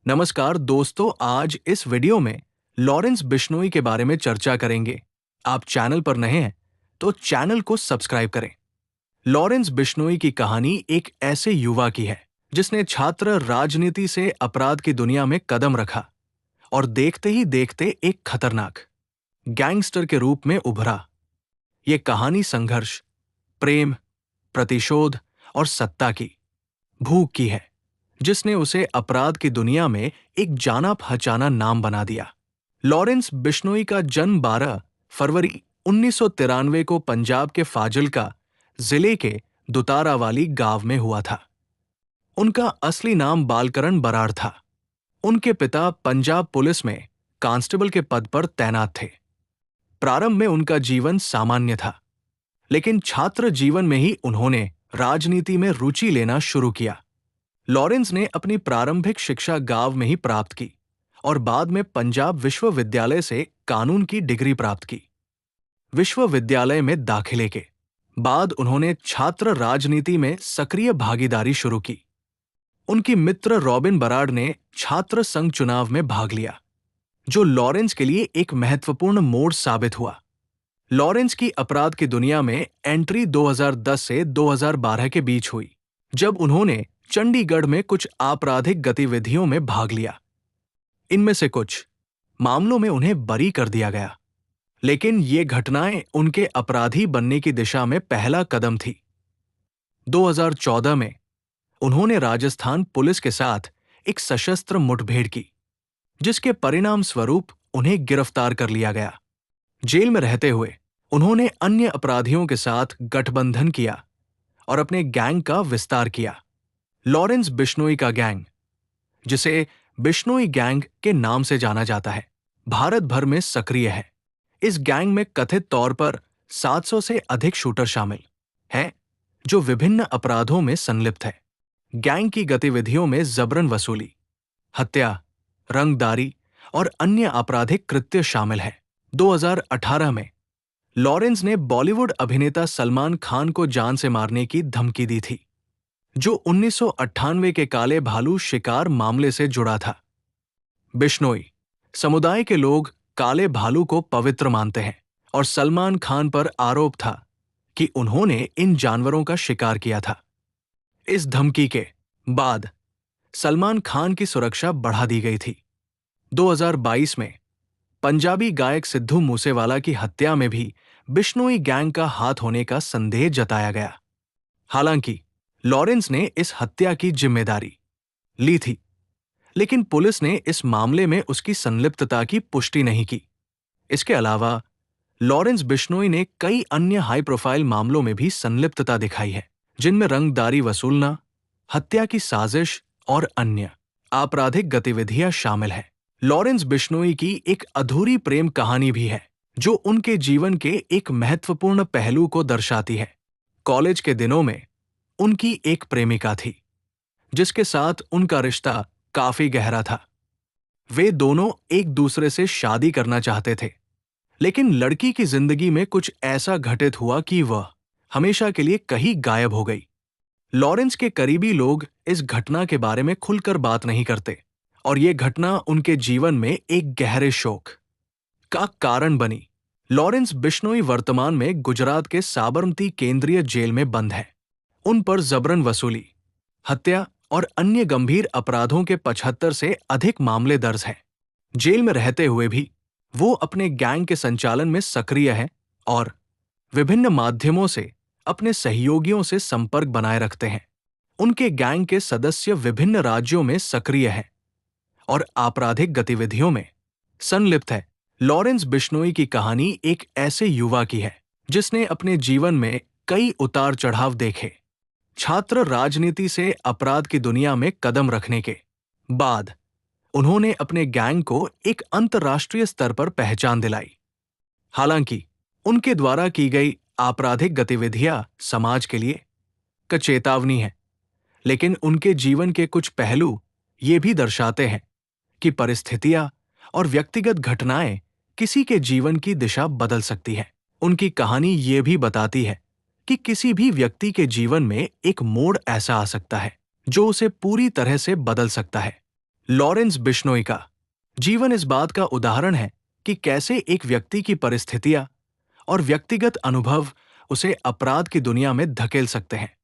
नमस्कार दोस्तों, आज इस वीडियो में लॉरेंस बिश्नोई के बारे में चर्चा करेंगे। आप चैनल पर नए हैं तो चैनल को सब्सक्राइब करें। लॉरेंस बिश्नोई की कहानी एक ऐसे युवा की है जिसने छात्र राजनीति से अपराध की दुनिया में कदम रखा और देखते ही देखते एक खतरनाक गैंगस्टर के रूप में उभरा। ये कहानी संघर्ष, प्रेम, प्रतिशोध और सत्ता की भूख की है, जिसने उसे अपराध की दुनिया में एक जाना पहचाना नाम बना दिया। लॉरेंस बिश्नोई का जन्म 12 फरवरी 1993 को पंजाब के फाजिल्का जिले के दुतारा वाली गांव में हुआ था। उनका असली नाम बालकरण बराड़ था। उनके पिता पंजाब पुलिस में कांस्टेबल के पद पर तैनात थे। प्रारंभ में उनका जीवन सामान्य था, लेकिन छात्र जीवन में ही उन्होंने राजनीति में रुचि लेना शुरू किया। लॉरेंस ने अपनी प्रारंभिक शिक्षा गांव में ही प्राप्त की और बाद में पंजाब विश्वविद्यालय से कानून की डिग्री प्राप्त की। विश्वविद्यालय में दाखिले के बाद उन्होंने छात्र राजनीति में सक्रिय भागीदारी शुरू की। उनकी मित्र रॉबिन बराड़ ने छात्र संघ चुनाव में भाग लिया, जो लॉरेंस के लिए एक महत्वपूर्ण मोड़ साबित हुआ। लॉरेंस की अपराध की दुनिया में एंट्री 2010 से 2012 के बीच हुई, जब उन्होंने चंडीगढ़ में कुछ आपराधिक गतिविधियों में भाग लिया। इनमें से कुछ मामलों में उन्हें बरी कर दिया गया, लेकिन ये घटनाएं उनके अपराधी बनने की दिशा में पहला कदम थी। 2014 में उन्होंने राजस्थान पुलिस के साथ एक सशस्त्र मुठभेड़ की, जिसके परिणाम स्वरूप उन्हें गिरफ्तार कर लिया गया। जेल में रहते हुए उन्होंने अन्य अपराधियों के साथ गठबंधन किया और अपने गैंग का विस्तार किया। लॉरेंस बिश्नोई का गैंग, जिसे बिश्नोई गैंग के नाम से जाना जाता है, भारत भर में सक्रिय है। इस गैंग में कथित तौर पर 700 से अधिक शूटर शामिल हैं, जो विभिन्न अपराधों में संलिप्त है। गैंग की गतिविधियों में जबरन वसूली, हत्या, रंगदारी और अन्य आपराधिक कृत्य शामिल है। 2018 में लॉरेंस ने बॉलीवुड अभिनेता सलमान खान को जान से मारने की धमकी दी थी, जो 1998 के काले भालू शिकार मामले से जुड़ा था। बिश्नोई समुदाय के लोग काले भालू को पवित्र मानते हैं और सलमान खान पर आरोप था कि उन्होंने इन जानवरों का शिकार किया था। इस धमकी के बाद सलमान खान की सुरक्षा बढ़ा दी गई थी। 2022 में पंजाबी गायक सिद्धू मूसेवाला की हत्या में भी बिश्नोई गैंग का हाथ होने का संदेह जताया गया। हालांकि लॉरेंस ने इस हत्या की जिम्मेदारी ली थी, लेकिन पुलिस ने इस मामले में उसकी संलिप्तता की पुष्टि नहीं की। इसके अलावा लॉरेंस बिश्नोई ने कई अन्य हाई प्रोफाइल मामलों में भी संलिप्तता दिखाई है, जिनमें रंगदारी वसूलना, हत्या की साजिश और अन्य आपराधिक गतिविधियां शामिल हैं। लॉरेंस बिश्नोई की एक अधूरी प्रेम कहानी भी है, जो उनके जीवन के एक महत्वपूर्ण पहलू को दर्शाती है। कॉलेज के दिनों में उनकी एक प्रेमिका थी, जिसके साथ उनका रिश्ता काफी गहरा था। वे दोनों एक दूसरे से शादी करना चाहते थे, लेकिन लड़की की जिंदगी में कुछ ऐसा घटित हुआ कि वह हमेशा के लिए कहीं गायब हो गई। लॉरेंस के करीबी लोग इस घटना के बारे में खुलकर बात नहीं करते और ये घटना उनके जीवन में एक गहरे शोक का कारण बनी। लॉरेंस बिश्नोई वर्तमान में गुजरात के साबरमती केंद्रीय जेल में बंद है। उन पर जबरन वसूली, हत्या और अन्य गंभीर अपराधों के 75 से अधिक मामले दर्ज हैं। जेल में रहते हुए भी वो अपने गैंग के संचालन में सक्रिय हैं और विभिन्न माध्यमों से अपने सहयोगियों से संपर्क बनाए रखते हैं। उनके गैंग के सदस्य विभिन्न राज्यों में सक्रिय हैं और आपराधिक गतिविधियों में संलिप्त है। लॉरेंस बिश्नोई की कहानी एक ऐसे युवा की है जिसने अपने जीवन में कई उतार चढ़ाव देखे। छात्र राजनीति से अपराध की दुनिया में कदम रखने के बाद उन्होंने अपने गैंग को एक अंतर्राष्ट्रीय स्तर पर पहचान दिलाई। हालांकि उनके द्वारा की गई आपराधिक गतिविधियां समाज के लिए एक चेतावनी है, लेकिन उनके जीवन के कुछ पहलू ये भी दर्शाते हैं कि परिस्थितियां और व्यक्तिगत घटनाएं किसी के जीवन की दिशा बदल सकती है। उनकी कहानी ये भी बताती है कि किसी भी व्यक्ति के जीवन में एक मोड़ ऐसा आ सकता है जो उसे पूरी तरह से बदल सकता है। लॉरेंस बिश्नोई का जीवन इस बात का उदाहरण है कि कैसे एक व्यक्ति की परिस्थितियां और व्यक्तिगत अनुभव उसे अपराध की दुनिया में धकेल सकते हैं।